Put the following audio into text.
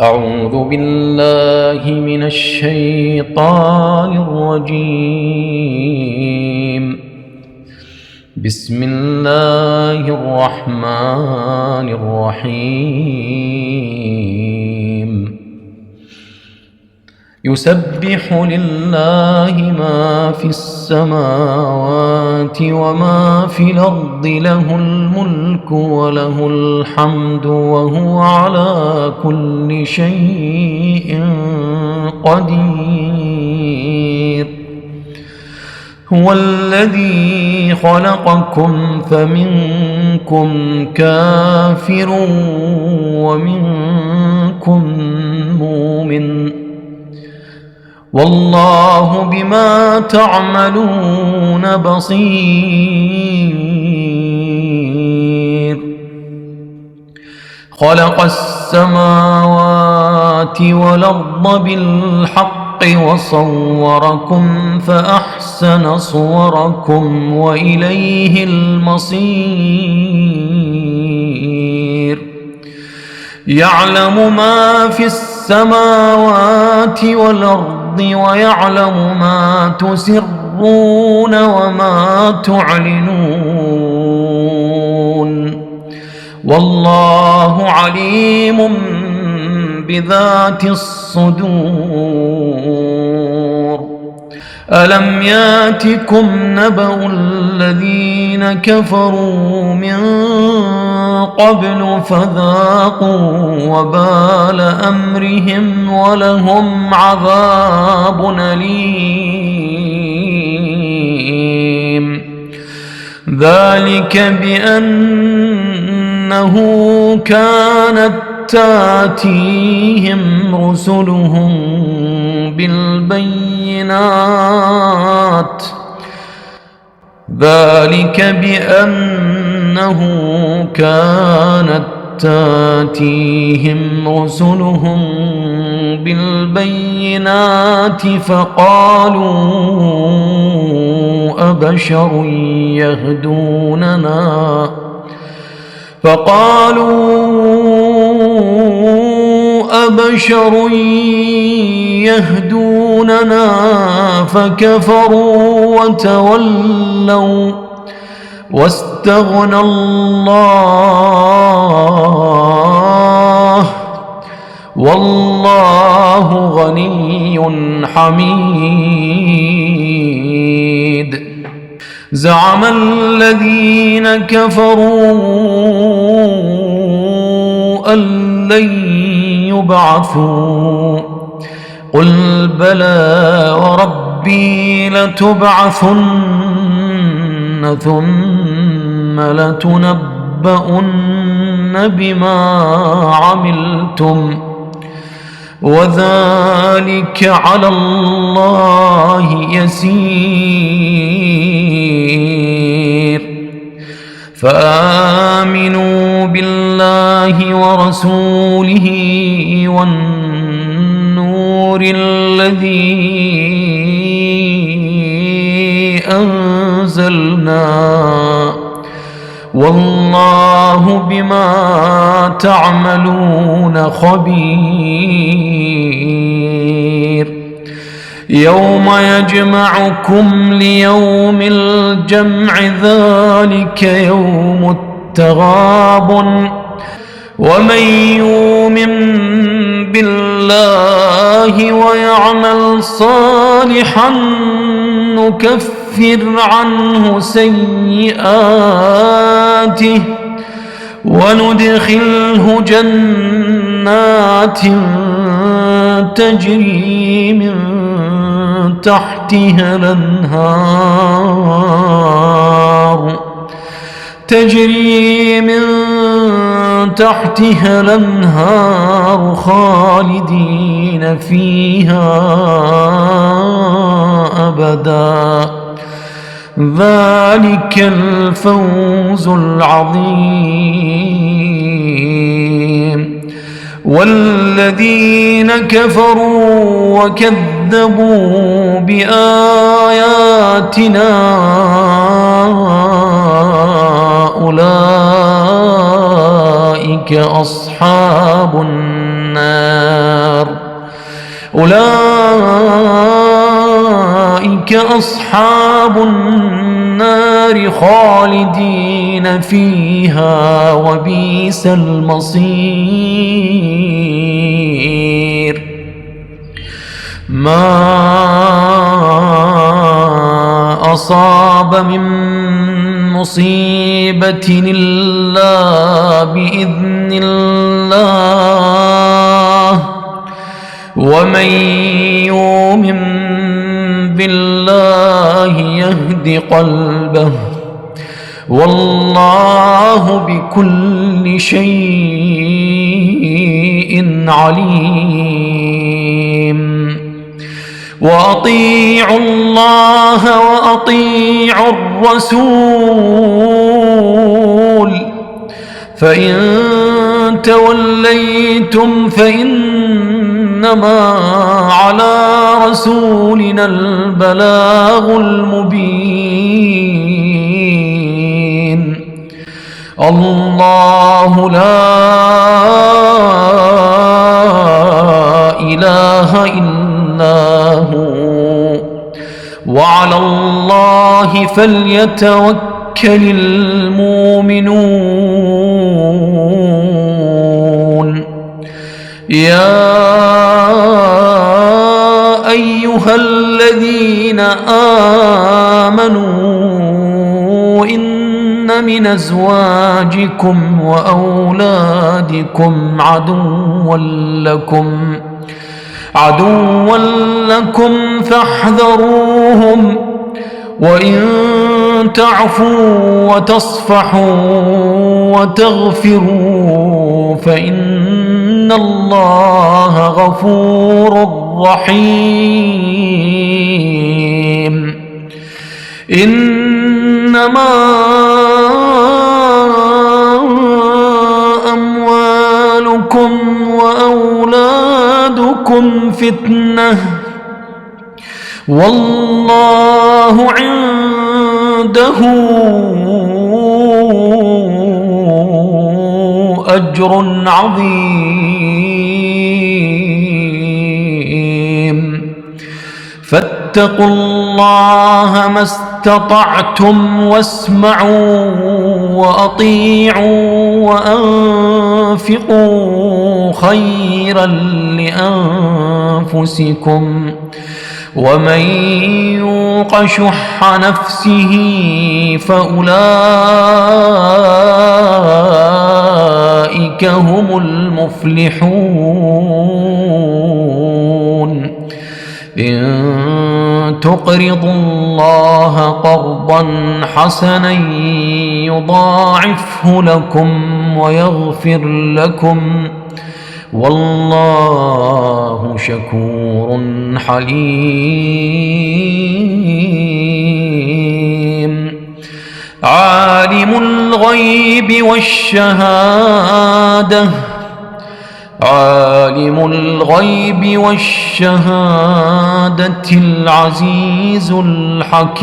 أعوذ بالله من الشيطان الرجيم. بسم الله الرحمن الرحيم. يسبح لله ما في السماوات وما في الأرض، له الملك وله الحمد وهو على كل شيء قدير. هو الذي خلقكم فمنكم كافر ومنكم مؤمن، والله بما تعملون بصير. خلق السماوات والأرض بالحق وصوركم فأحسن صوركم وإليه المصير. يعلم ما في السماوات والأرض ويعلم ما تسرون وما تعلنون، والله عليم بذات الصدور. ألم ياتكم نبأ الذين كفروا من قبل فذاقوا وبال أمرهم ولهم عذاب أليم. ذلك بأنه كانت تاتيهم رسلهم بالبينات. ذلك بأنه كانت تاتيهم رسلهم بالبينات فقالوا أبشر يهدوننا فكفروا وتولوا واستغنى الله والله غني حميد. زعم الذين كفروا أن لن يبعثوا، قل بلى وربي لتبعثن ثم لتنبؤن بما عملتم وذلك على الله يسير. فآمنوا بالله ورسوله والنور الذي أنزلنا، والله بما تعملون خبير. يوم يجمعكم ليوم الجمع، ذلك يوم التغابن. ومن يؤمن بالله ويعمل صالحا نكفر عنه سيئاته وندخله جنات تجري من تحتها الأنهار خالدين فيها أبدا. ذلك الفوز العظيم. والذين كفروا وكذبوا بآياتنا أولئك أصحاب النار أولئك أصحاب النار خالدين فيها وبئس المصير. ما أصاب من مصيبة إلا بإذن الله، ومن يؤمن بالله يهد قلبه، والله بكل شيء عليم. وأطيعوا الله وأطيعوا الرسول، فإن توليتم فإنما على رسولنا البلاغ المبين. الله لا إله إلا هو، وعلى الله فليتوكل المؤمنون. يا أيها الذين آمنوا إن من أزواجكم وأولادكم عدوا لكم فاحذروهم، وإن تعفوا وتصفحوا وتغفروا فإن الله غفور رحيم. إنما أموالكم وأولادكم فتنة، والله عنده أجر عظيم. فاتقوا الله ما استطعتم، واسمعوا وأطيعوا وأنفقوا خيرا لأنفسكم، ومن يوق شح نفسه فأولئك هم المفلحون. إن تقرضوا الله قرضا حسنا يضاعفه لكم ويغفر لكم، والله شكور حليم. عالم الغيب والشهادة العزيز الحكيم.